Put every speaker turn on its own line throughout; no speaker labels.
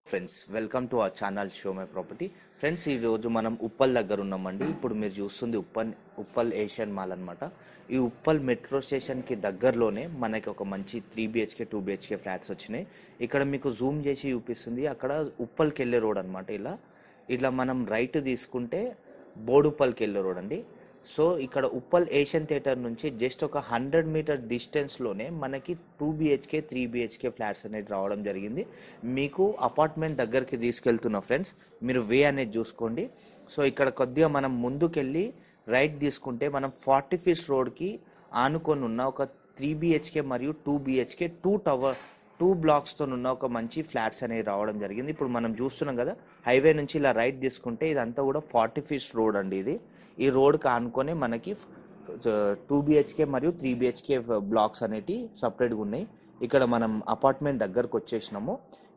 Friends welcome to our channel show my property. Friends ఈరోజు మనం ఉప్పల్ దగ్గర ఉన్నామండి. ఇప్పుడు మీరు చూస్తుంది ఉప్పల్ ఏషియన్ మాల్ అనమాట. ఈ ఉప్పల్ మెట్రో స్టేషన్కి దగ్గరలోనే మనకి ఒక మంచి 3 BHK 2 BHK ఫ్లాట్స్ వచ్చినాయి. ఇక్కడ మీకు జూమ్ చేసి చూపిస్తుంది. అక్కడ ఉప్పల్కి వెళ్ళే రోడ్ అనమాట. ఇలా మనం రైట్ తీసుకుంటే బోడుప్పల్కి వెళ్ళే రోడ్ అండి. సో ఇక్కడ ఉప్పల్ ఏషియన్ థియేటర్ నుంచి జస్ట్ ఒక 100 మీటర్ డిస్టెన్స్లోనే మనకి 2 BHK 3 BHK ఫ్లాట్స్ అనేది రావడం జరిగింది. మీకు అపార్ట్మెంట్ దగ్గరికి తీసుకెళ్తున్న ఫ్రెండ్స్, మీరు వే అనేది చూసుకోండి. సో ఇక్కడ కొద్దిగా మనం ముందుకెళ్ళి రైట్ తీసుకుంటే మనం 40 ఫీట్స్ రోడ్కి ఆనుకొని ఉన్న ఒక 3 BHK మరియు 2 BHK 2 బ్లాక్స్తో ఉన్న ఒక మంచి ఫ్లాట్స్ అనేవి రావడం జరిగింది. ఇప్పుడు మనం చూస్తున్నాం కదా, హైవే నుంచి ఇలా రైట్ తీసుకుంటే ఇదంతా కూడా 40 ఫీట్స్ రోడ్ అండి. ఈ రోడ్కి ఆనుకొని మనకి 2 BHK మరియు 3 BHK బ్లాక్స్ అనేవి సపరేట్గా ఉన్నాయి. ఇక్కడ మనం అపార్ట్మెంట్ దగ్గరకు వచ్చేసినాము.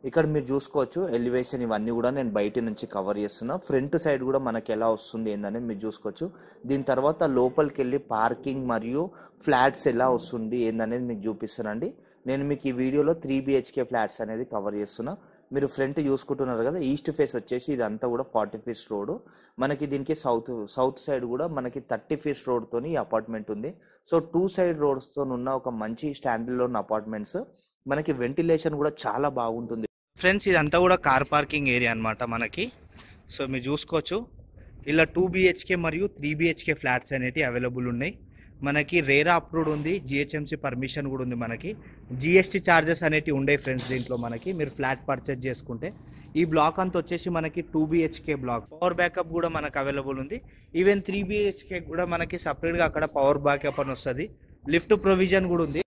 ఇక్కడ మీరు చూసుకోవచ్చు ఎలివేషన్ ఇవన్నీ కూడా నేను బయట నుంచి కవర్ చేస్తున్నా. ఫ్రంట్ సైడ్ కూడా మనకి ఎలా వస్తుంది ఏందనేది మీరు చూసుకోవచ్చు. దీని తర్వాత లోపలికి వెళ్ళి పార్కింగ్ మరియు ఫ్లాట్స్ ఎలా వస్తుంది ఏందనేది మీకు చూపిస్తానండి. నేను మీకు ఈ వీడియోలో 3 BHK ఫ్లాట్స్ అనేది కవర్ చేస్తున్నా. మీరు ఫ్రంట్ చూసుకుంటున్నారు కదా, ఈస్ట్ ఫేస్ వచ్చేసి ఇదంతా కూడా 40 ఫీట్స్ రోడ్. మనకి దీనికి సౌత్ సైడ్ కూడా మనకి 30 ఫీట్స్ రోడ్తో ఈ అపార్ట్మెంట్ ఉంది. సో 2 సైడ్ రోడ్స్తో ఉన్న ఒక మంచి స్టాండర్డ్లో ఉన్న అపార్ట్మెంట్స్. మనకి వెంటిలేషన్ కూడా చాలా బాగుంటుంది ఫ్రెండ్స్. ఇదంతా కూడా కార్ పార్కింగ్ ఏరియా అనమాట మనకి. సో మీరు చూసుకోవచ్చు ఇలా 2 BHK మరియు 3 BHK ఫ్లాట్స్ అనేవి అవైలబుల్ ఉన్నాయి. మనకి రేరా అప్రూవ్డ్ ఉంది, GHMC పర్మిషన్ కూడా ఉంది. మనకి GST ఛార్జెస్ అనేవి ఉండే ఫ్రెండ్స్ దీంట్లో. మనకి మీరు ఫ్లాట్ పర్చేజ్ చేసుకుంటే ఈ బ్లాక్ అంతా వచ్చేసి మనకి 2 BHK బ్లాక్. పవర్ బ్యాకప్ కూడా మనకు అవైలబుల్ ఉంది. ఈవెన్ 3 BHK కూడా మనకి సపరేట్గా అక్కడ పవర్ బ్యాకప్ అని వస్తుంది. లిఫ్ట్ ప్రొవిజన్ కూడా ఉంది.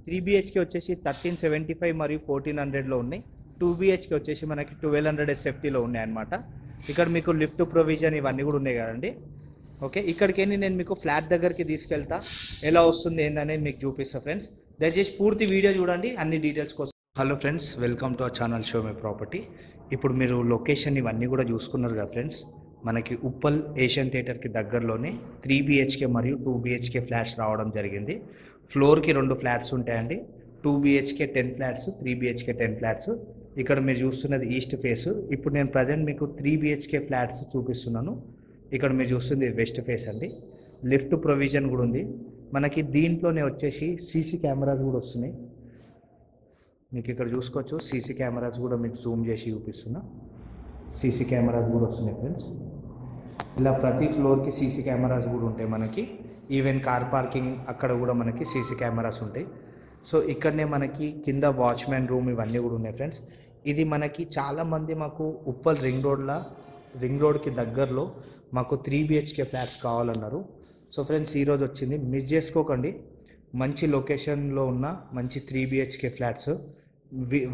3 BHK వచ్చేసి 1375 మరియు 1400లో ఉన్నాయి. 2 BHK వచ్చేసి మనకి 1200 SFTలో ఉన్నాయి అనమాట. ఇక్కడ మీకు లిఫ్ట్ ప్రొవిజన్ ఇవన్నీ కూడా ఉన్నాయి కదండి. ఓకే, ఇక్కడికి నేను మీకు ఫ్లాట్ దగ్గరికి తీసుకెళ్తా, ఎలా వస్తుంది ఏందనేది మీకు చూపిస్తా ఫ్రెండ్స్. దయచేసి పూర్తి వీడియో చూడండి అన్ని డీటెయిల్స్ కోసం. Hello friends, welcome to our channel show my property. ఇప్పుడు మీరు లొకేషన్ ఇవన్నీ కూడా చూసుకున్నారు కదా ఫ్రెండ్స్. మనకి ఉప్పల్ ఏషియన్ థియేటర్కి దగ్గరలోనే 3 BHK మరియు 2 BHK ఫ్లాట్స్ రావడం జరిగింది. ఫ్లోర్కి 2 ఫ్లాట్స్ ఉంటాయండి. 2 BHK 10 ఫ్లాట్స్, 3 BHK 10 ఫ్లాట్స్. ఇక్కడ మీరు చూస్తున్నది ఈస్ట్ ఫేస్. ఇప్పుడు నేను ప్రజెంట్ మీకు 3 BHK ఫ్లాట్స్ చూపిస్తున్నాను. ఇక్కడ మీరు చూస్తుంది వెస్ట్ ఫేస్ అండి. లిఫ్ట్ ప్రొవిజన్ కూడా ఉంది మనకి. దీంట్లోనే వచ్చేసి సీసీ కెమెరాస్ కూడా వస్తున్నాయి. మీకు ఇక్కడ చూసుకోవచ్చు సీసీ కెమెరాస్ కూడా మీకు జూమ్ చేసి చూపిస్తున్నా. సీసీ కెమెరాస్ కూడా వస్తున్నాయి ఫ్రెండ్స్. ఇలా ప్రతి ఫ్లోర్కి సీసీ కెమెరాస్ కూడా ఉంటాయి మనకి. ఈవెన్ కార్ పార్కింగ్ అక్కడ కూడా మనకి సీసీ కెమెరాస్ ఉంటాయి. సో ఇక్కడనే మనకి కింద వాచ్మెన్ రూమ్ ఇవన్నీ కూడా ఉన్నాయి ఫ్రెండ్స్. ఇది మనకి చాలామంది మాకు ఉప్పల్ రింగ్ రోడ్కి దగ్గరలో మాకు 3 BHK ఫ్లాట్స్ కావాలన్నారు. సో ఫ్రెండ్స్ ఈరోజు వచ్చింది, మిస్ చేసుకోకండి. మంచి లొకేషన్లో ఉన్న మంచి 3 BHK ఫ్లాట్స్.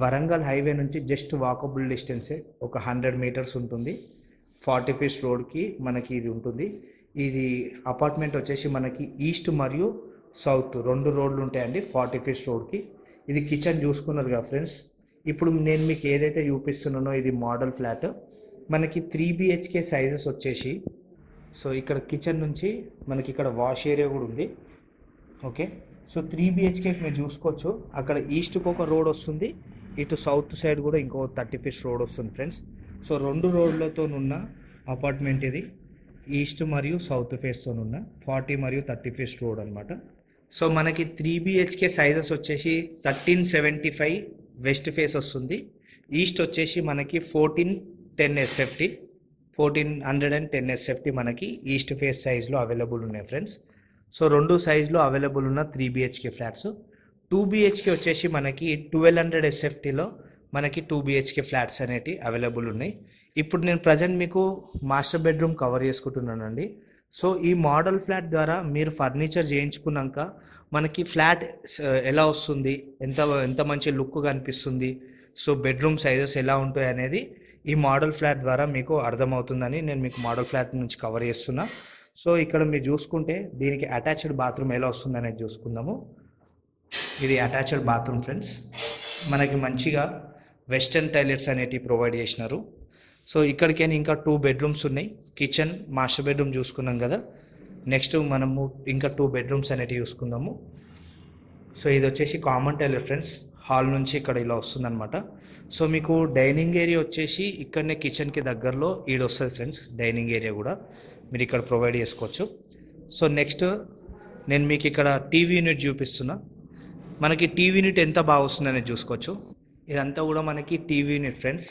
వరంగల్ హైవే నుంచి జస్ట్ వాకబుల్ డిస్టెన్సే, ఒక 100 మీటర్స్ ఉంటుంది. 40 ఫీట్స్ రోడ్కి మనకి ఇది ఉంటుంది. ఇది అపార్ట్మెంట్ వచ్చేసి మనకి ఈస్ట్ మరియు సౌత్ 2 రోడ్లు ఉంటాయండి 40 ఫీట్స్ రోడ్కి. ఇది కిచెన్ చూసుకున్నారు కదా ఫ్రెండ్స్. ఇప్పుడు నేను మీకు ఏదైతే చూపిస్తున్నానో ఇది మోడల్ ఫ్లాట్. మనకి 3 BHK సైజెస్ వచ్చేసి, సో ఇక్కడ కిచెన్ నుంచి మనకి ఇక్కడ వాష్ ఏరియా కూడా ఉంది. ఓకే, సో 3 BHKకి మీరు చూసుకోవచ్చు. అక్కడ ఈస్ట్కి ఒక రోడ్ వస్తుంది, ఇటు సౌత్ సైడ్ కూడా ఇంకో 30 ఫీట్స్ రోడ్ వస్తుంది ఫ్రెండ్స్. సో 2 రోడ్లతో ఉన్న అపార్ట్మెంట్ ఇది. ఈస్ట్ మరియు సౌత్ ఫేస్తో ఉన్న 40 మరియు 30 ఫీట్స్ రోడ్ అనమాట. సో మనకి 3 BHK సైజెస్ వచ్చేసి 1375 వెస్ట్ ఫేస్ వస్తుంది. ఈస్ట్ వచ్చేసి మనకి 1410 SFT, 1410 SFT మనకి ఈస్ట్ ఫేస్ సైజ్లో అవైలబుల్ ఉన్నాయి ఫ్రెండ్స్. సో 2 సైజ్లో అవైలబుల్ ఉన్న 3 BHK ఫ్లాట్స్. 2 BHK వచ్చేసి మనకి 1200 SFTలో మనకి 2 BHK ఫ్లాట్స్ అనేవి అవైలబుల్ ఉన్నాయి. ఇప్పుడు నేను ప్రజెంట్ మీకు మాస్టర్ బెడ్రూమ్ కవర్ చేసుకుంటున్నానండి. సో ఈ మోడల్ ఫ్లాట్ ద్వారా మీరు ఫర్నిచర్ చేయించుకున్నాక మనకి ఫ్లాట్ ఎలా వస్తుంది, ఎంత మంచి లుక్ కనిపిస్తుంది, సో బెడ్రూమ్ సైజెస్ ఎలా ఉంటాయి అనేది ఈ మోడల్ ఫ్లాట్ ద్వారా మీకు అర్థమవుతుందని నేను మీకు మోడల్ ఫ్లాట్ నుంచి కవర్ చేస్తున్నా. సో ఇక్కడ మీరు చూసుకుంటే దీనికి అటాచ్డ్ బాత్రూమ్ ఎలా వస్తుంది అనేది చూసుకుందాము. ఇది అటాచ్డ్ బాత్రూమ్ ఫ్రెండ్స్. మనకి మంచిగా వెస్టర్న్ టాయిలెట్స్ అనేటివి ప్రొవైడ్ చేసినారు. సో ఇక్కడికైనా ఇంకా 2 బెడ్రూమ్స్ ఉన్నాయి. కిచెన్ మాస్టర్ బెడ్రూమ్ చూసుకున్నాం కదా. నెక్స్ట్ మనము ఇంకా 2 బెడ్రూమ్స్ అనేటివి చూసుకుందాము.
సో ఇది వచ్చేసి కామన్ టాయిలెట్ ఫ్రెండ్స్, హాల్ నుంచి ఇక్కడ ఇలా వస్తుందన్నమాట. సో మీకు డైనింగ్ ఏరియా వచ్చేసి ఇక్కడనే కిచెన్కి దగ్గరలో ఈడ వస్తుంది ఫ్రెండ్స్. డైనింగ్ ఏరియా కూడా మీరు ఇక్కడ ప్రొవైడ్ చేసుకోవచ్చు. సో నెక్స్ట్ నేను మీకు ఇక్కడ టీవీ యూనిట్ చూపిస్తున్నా. మనకి టీవీ యూనిట్ ఎంత బాగా వస్తుంది అనేది చూసుకోవచ్చు. ఇదంతా కూడా మనకి TV unit friends.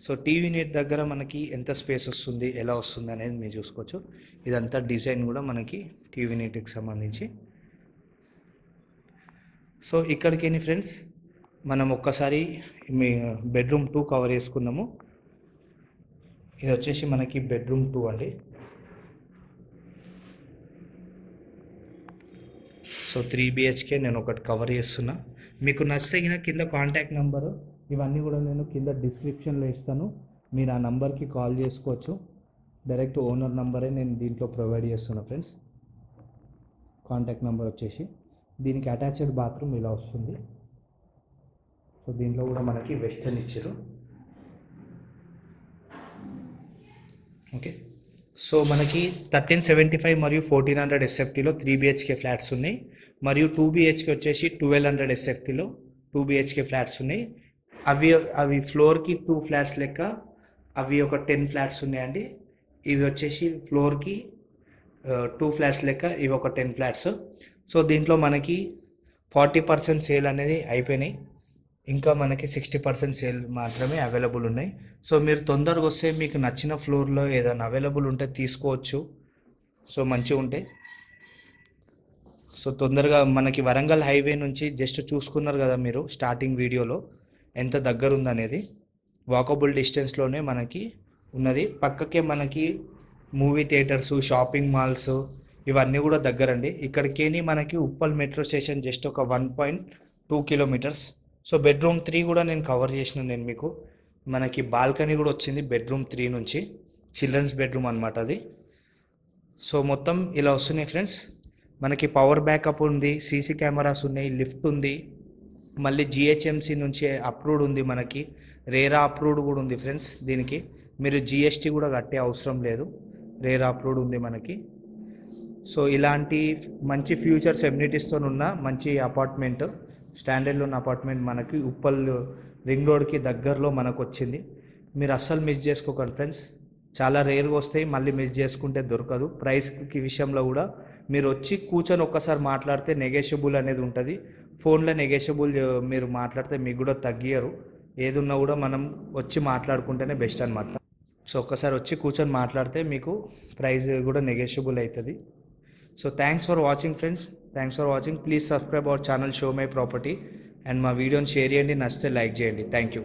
So TV unit దగ్గర మనకి ఎంత స్పేస్ వస్తుంది, ఎలా వస్తుంది అనేది మీరు చూసుకోవచ్చు. ఇదంతా డిజైన్ కూడా మనకి టీవీ యూనిట్కి సంబంధించి. సో ఇక్కడికి ఫ్రెండ్స్ మనం ఒక్కసారి మీ బెడ్రూమ్ 2 కవర్ చేసుకున్నాము. ఇది వచ్చేసి మనకి బెడ్రూమ్ 2 అండి. సో 3 BHK నేను ఒకటి కవర్ చేస్తున్నా. మీకు నచ్చితే కింద కాంటాక్ట్ నెంబరు ఇవన్నీ కూడా నేను కింద డిస్క్రిప్షన్లో ఇస్తాను. మీరు ఆ నెంబర్కి కాల్ చేసుకోవచ్చు. డైరెక్ట్ ఓనర్ నెంబరే నేను దీంట్లో ప్రొవైడ్ చేస్తున్నా ఫ్రెండ్స్. కాంటాక్ట్ నెంబర్ వచ్చేసి దీనికి అటాచ్డ్ బాత్రూమ్ ఇలా వస్తుంది. సో దీంట్లో కూడా మనకి వెస్టర్న్ ఇచ్చారు. ఓకే, సో మనకి 1375 మరియు 1400 SFTలో 3 BHK ఫ్లాట్స్ ఉన్నాయి. మరియు 2 BHK వచ్చేసి 1200 SFTలో 2 BHK ఫ్లాట్స్ ఉన్నాయి. అవి ఫ్లోర్కి 2 ఫ్లాట్స్ లెక్క అవి ఒక 10 ఫ్లాట్స్ ఉన్నాయండి. ఇవి వచ్చేసి ఫ్లోర్కి 2 ఫ్లాట్స్ లెక్క ఇవి ఒక 10 ఫ్లాట్స్. సో దీంట్లో మనకి 40% సేల్ అనేది అయిపోయినాయి. ఇంకా మనకి 60% సేల్ మాత్రమే అవైలబుల్ ఉన్నాయి. సో మీరు తొందరగా వస్తే మీకు నచ్చిన ఫ్లోర్లో ఏదైనా అవైలబుల్ ఉంటే తీసుకోవచ్చు. సో మంచిగా ఉంటాయి. సో తొందరగా మనకి వరంగల్ హైవే నుంచి జస్ట్ చూసుకున్నారు కదా మీరు స్టార్టింగ్ వీడియోలో ఎంత దగ్గర ఉందనేది. వాకబుల్ డిస్టెన్స్లోనే మనకి ఉన్నది. పక్కకే మనకి మూవీ థియేటర్స్, షాపింగ్ మాల్స్ ఇవన్నీ కూడా దగ్గరండి. ఇక్కడికేని మనకి ఉప్పల్ మెట్రో స్టేషన్ జస్ట్ ఒక 1.2 కిలోమీటర్స్. సో బెడ్రూమ్ 3 కూడా నేను కవర్ చేసిన. నేను మీకు మనకి బాల్కనీ కూడా వచ్చింది బెడ్రూమ్ 3 నుంచి. చిల్డ్రన్స్ బెడ్రూమ్ అనమాట అది. సో మొత్తం ఇలా వస్తున్నాయి ఫ్రెండ్స్. మనకి పవర్ బ్యాకప్ ఉంది, సీసీ కెమెరాస్ ఉన్నాయి, లిఫ్ట్ ఉంది, మళ్ళీ GHMC నుంచి అప్రూవ్డ్ ఉంది, మనకి రేరా అప్రూవ్డ్ కూడా ఉంది ఫ్రెండ్స్. దీనికి మీరు GST కూడా కట్టే అవసరం లేదు, రేరా అప్రూవ్డ్ ఉంది మనకి. సో ఇలాంటి మంచి ఫ్యూచర్స్ ఎమ్యూనిటీస్తో ఉన్న మంచి అపార్ట్మెంట్, స్టాండర్డ్లో ఉన్న అపార్ట్మెంట్ మనకి ఉప్పల్ రింగ్ రోడ్కి దగ్గరలో మనకు వచ్చింది. మీరు అస్సలు మిస్ చేసుకోకండి ఫ్రెండ్స్. చాలా రేర్గా వస్తాయి, మళ్ళీ మిస్ చేసుకుంటే దొరకదు. ప్రైస్కి విషయంలో కూడా మీరు వచ్చి కూర్చొని ఒక్కసారి మాట్లాడితే నెగోషియబుల్ అనేది ఉంటుంది. ఫోన్లో నెగోషియబుల్ మీరు మాట్లాడితే మీకు కూడా తగ్గియరు. ఏదున్నా కూడా మనం వచ్చి మాట్లాడుకుంటేనే బెస్ట్ అనమాట. సో ఒక్కసారి వచ్చి కూర్చొని మాట్లాడితే మీకు ప్రైస్ కూడా నెగోషియబుల్ అవుతుంది. So thanks for watching friends. Thanks for watching. Please subscribe our channel show my property. And మా వీడియోని షేర్ చేయండి, నచ్చితే లైక్ చేయండి. Thank you.